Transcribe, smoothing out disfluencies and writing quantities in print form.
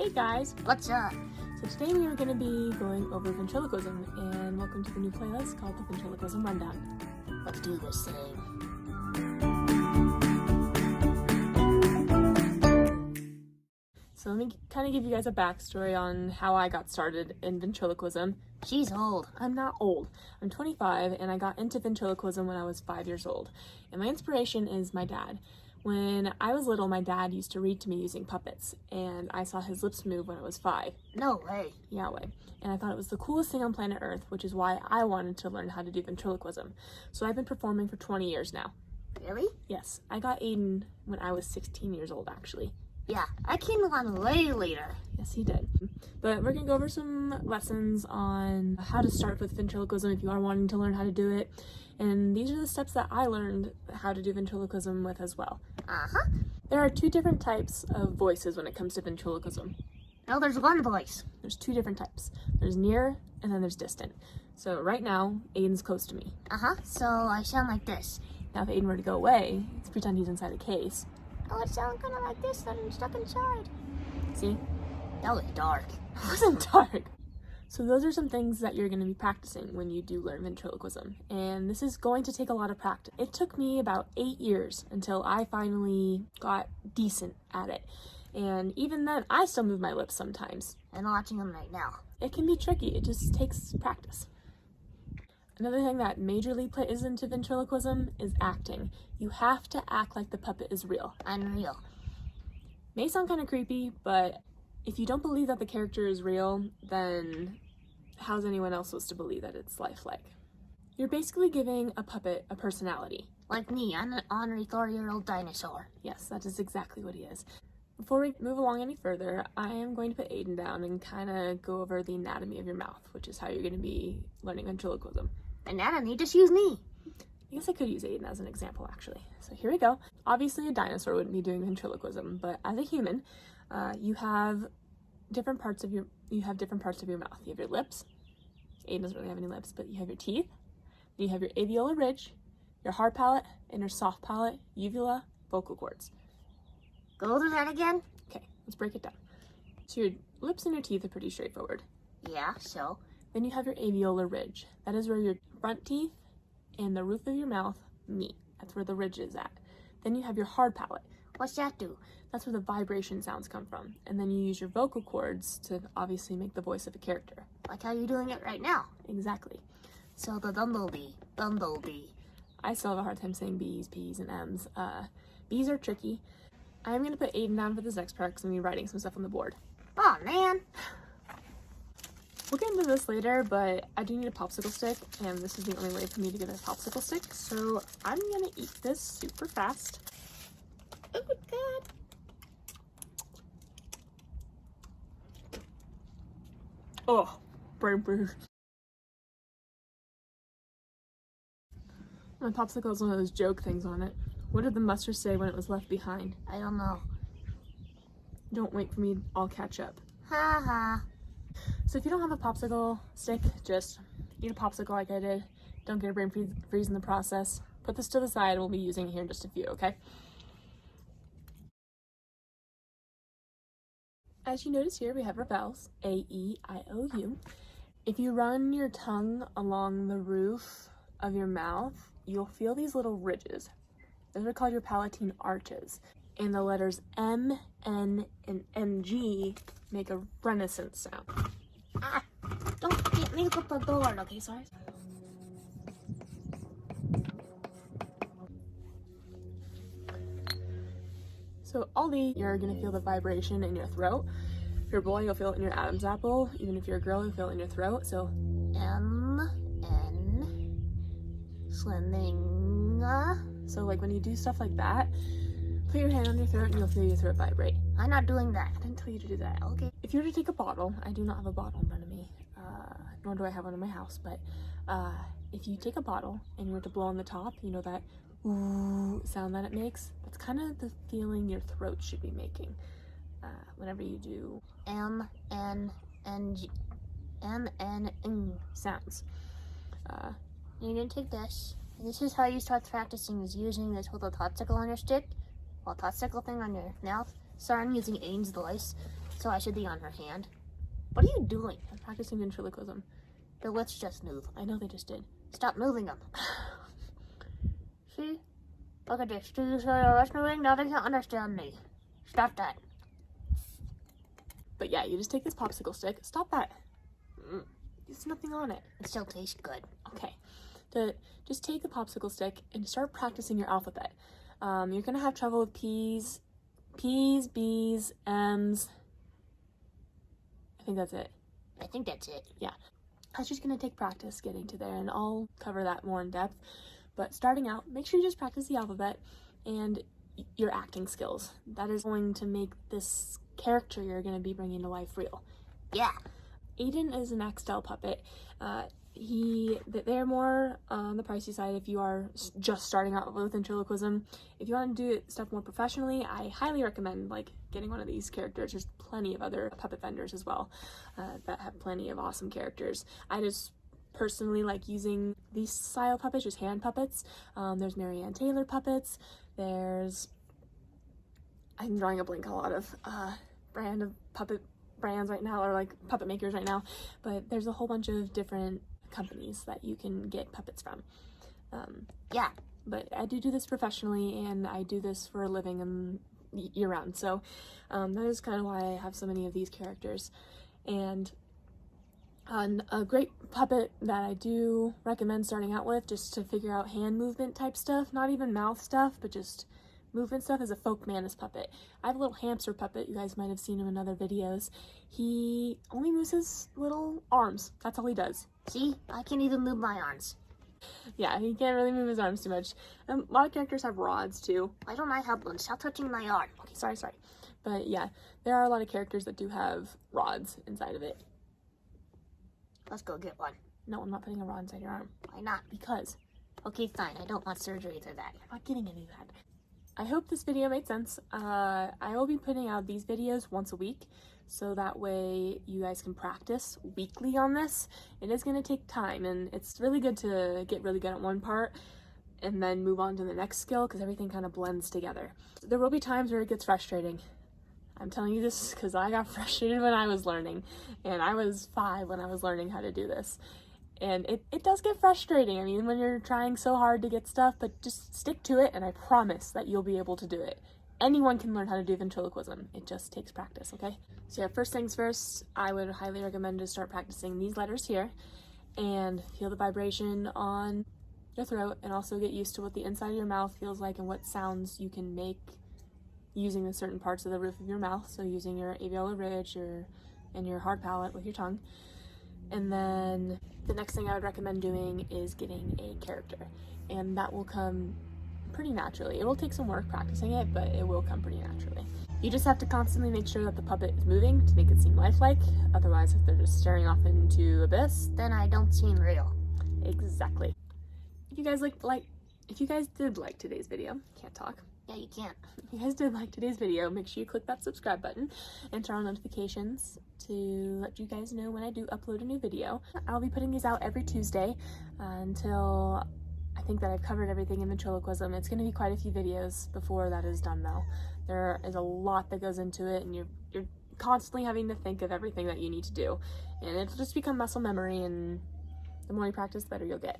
Hey guys! What's up? So today we are going to be going over ventriloquism, and welcome to the new playlist called the Ventriloquism Rundown. Let's do this thing. So let me kind of give you guys a backstory on how I got started in ventriloquism. She's old. I'm not old. I'm 25, and I got into ventriloquism when I was 5 years old. And my inspiration is my dad. When I was little, my dad used to read to me using puppets, and I saw his lips move when I was 5. No way. Yeah, way. And I thought it was the coolest thing on planet Earth, which is why I wanted to learn how to do ventriloquism. So I've been performing for 20 years now. Really? Yes, I got Aiden when I was 16 years old, actually. Yeah, I came along way later. Yes, he did. But we're gonna go over some lessons on how to start with ventriloquism if you are wanting to learn how to do it. And these are the steps that I learned how to do ventriloquism with as well. Uh-huh. There are 2 different types of voices when it comes to ventriloquism. No, there's one voice. There's 2 different types. There's near and then there's distant. So right now, Aiden's close to me. Uh-huh, so I sound like this. Now if Aiden were to go away, let's pretend he's inside a case. Oh, it sounds kind of like this, that I'm stuck inside. See? That was dark. It wasn't dark. So those are some things that you're going to be practicing when you do learn ventriloquism. And this is going to take a lot of practice. It took me about 8 years until I finally got decent at it. And even then, I still move my lips sometimes. I'm watching them right now. It can be tricky. It just takes practice. Another thing that majorly plays into ventriloquism is acting. You have to act like the puppet is real. Unreal. May sound kind of creepy, but if you don't believe that the character is real, then how's anyone else supposed to believe that it's lifelike? You're basically giving a puppet a personality. Like me, I'm an ornery 4-year-old dinosaur. Yes, that is exactly what he is. Before we move along any further, I am going to put Aiden down and kind of go over the anatomy of your mouth, which is how you're going to be learning ventriloquism. Anatomy, just use me. I guess I could use Aiden as an example, actually. So here we go. Obviously, a dinosaur wouldn't be doing ventriloquism, but as a human, you have different parts of your mouth. You have your lips. Aiden doesn't really have any lips, but you have your teeth. Then you have your alveolar ridge, your hard palate, and your soft palate, uvula, vocal cords. Go over that again? Okay, let's break it down. So your lips and your teeth are pretty straightforward. Yeah, so? Then you have your alveolar ridge. That is where your front teeth and the roof of your mouth meet. That's where the ridge is at. Then you have your hard palate. What's that do? That's where the vibration sounds come from. And then you use your vocal cords to obviously make the voice of a character. Like how you're doing it right now. Exactly. So the bumblebee. I still have a hard time saying B's, P's, and M's. B's are tricky. I'm going to put Aiden down for this next part because I'm going to be writing some stuff on the board. Oh, man. We'll get into this later, but I do need a popsicle stick, and this is the only way for me to get a popsicle stick, so I'm going to eat this super fast. Oh, God. Oh, brain freeze. My popsicle has one of those joke things on it. What did the mustard say when it was left behind? I don't know. Don't wait for me, I'll catch up. Ha ha. So if you don't have a popsicle stick, just eat a popsicle like I did. Don't get a brain freeze in the process. Put this to the side, we'll be using it here in just a few, okay? As you notice here, we have our vowels, A, E, I, O, U. If you run your tongue along the roof of your mouth, you'll feel these little ridges. Those are called your Palatine Arches. And the letters M, N, and NG make a renaissance sound. Ah, don't get me with the door. Okay, sorry. So Aldi, you're gonna feel the vibration in your throat. If you're a boy, you'll feel it in your Adam's apple. Even if you're a girl, you'll feel it in your throat. So M, N, swimming. So like when you do stuff like that, put your hand on your throat and you'll feel your throat vibrate. I'm not doing that. I didn't tell you to do that. Okay. If you were to take a bottle, I do not have a bottle in front of me, nor do I have one in my house, but if you take a bottle and you were to blow on the top, you know that ooh sound that it makes? That's kind of the feeling your throat should be making whenever you do M, N, N, G, M, N, N sounds. You're gonna take this. And this is how you start practicing, is using this little popsicle on your stick, or popsicle thing on your mouth. Sorry, I'm using Aiden's voice. So I should be on her hand. What are you doing? I'm practicing ventriloquism. The lips just move. I know they just did. Stop moving them. See? Look at this. Do you see your lips moving? Now they can't understand me. Stop that. But yeah, you just take this popsicle stick. Stop that. There's nothing on it. It still tastes good. Okay. Just take the popsicle stick and start practicing your alphabet. You're going to have trouble with P's, B's, M's. I think that's it. I think that's it. Yeah. That's just going to take practice getting to there, and I'll cover that more in depth. But starting out, make sure you just practice the alphabet and your acting skills. That is going to make this character you're going to be bringing to life real. Yeah. Aiden is an Axtell puppet. They're more on the pricey side if you are just starting out with ventriloquism. If you want to do stuff more professionally, I highly recommend getting one of these characters. There's plenty of other puppet vendors as well that have plenty of awesome characters. I just personally like using these style puppets, just hand puppets. There's Marianne Taylor puppets. I'm drawing a blank on a lot of brand of puppet brands right now, or puppet makers right now, but there's a whole bunch of different companies that you can get puppets from. Yeah. But I do this professionally, and I do this for a living and year round, so that is kind of why I have so many of these characters. And a great puppet that I do recommend starting out with, just to figure out hand movement type stuff, not even mouth stuff, but just movement stuff, is a folk mantis puppet. I have a little hamster puppet. You guys might have seen him in other videos. He only moves his little arms. That's all he does. See? I can't even move my arms. Yeah, he can't really move his arms too much. A lot of characters have rods too. Why don't I have one? Stop touching my arm. Okay, sorry. But yeah, there are a lot of characters that do have rods inside of it. Let's go get one. No, I'm not putting a rod inside your arm. Why not? Because. Okay, fine. I don't want surgery for that. I'm not getting any of that. I hope this video made sense. I will be putting out these videos once a week, so that way you guys can practice weekly on this. It is going to take time, and it's really good to get really good at one part and then move on to the next skill, because everything kind of blends together. There will be times where it gets frustrating. I'm telling you this because I got frustrated when I was learning, and I was 5 when I was learning how to do this. And it does get frustrating, I mean, when you're trying so hard to get stuff, but just stick to it, and I promise that you'll be able to do it. Anyone can learn how to do ventriloquism. It just takes practice, okay? So yeah, first things first, I would highly recommend to start practicing these letters here, and feel the vibration on your throat, and also get used to what the inside of your mouth feels like and what sounds you can make using the certain parts of the roof of your mouth, so using your alveolar ridge and your hard palate with your tongue. And then the next thing I would recommend doing is getting a character, and that will come pretty naturally. It will take some work practicing it, but it will come pretty naturally. You just have to constantly make sure that the puppet is moving to make it seem lifelike. Otherwise, if they're just staring off into abyss, then I don't seem real. Exactly. If you guys did like today's video, can't talk. Yeah, you can't. If you guys did like today's video, make sure you click that subscribe button and turn on notifications to let you guys know when I do upload a new video. I'll be putting these out every Tuesday until I think that I've covered everything in ventriloquism. It's going to be quite a few videos before that is done, though. There is a lot that goes into it, and you're constantly having to think of everything that you need to do. And it'll just become muscle memory, and the more you practice, the better you'll get.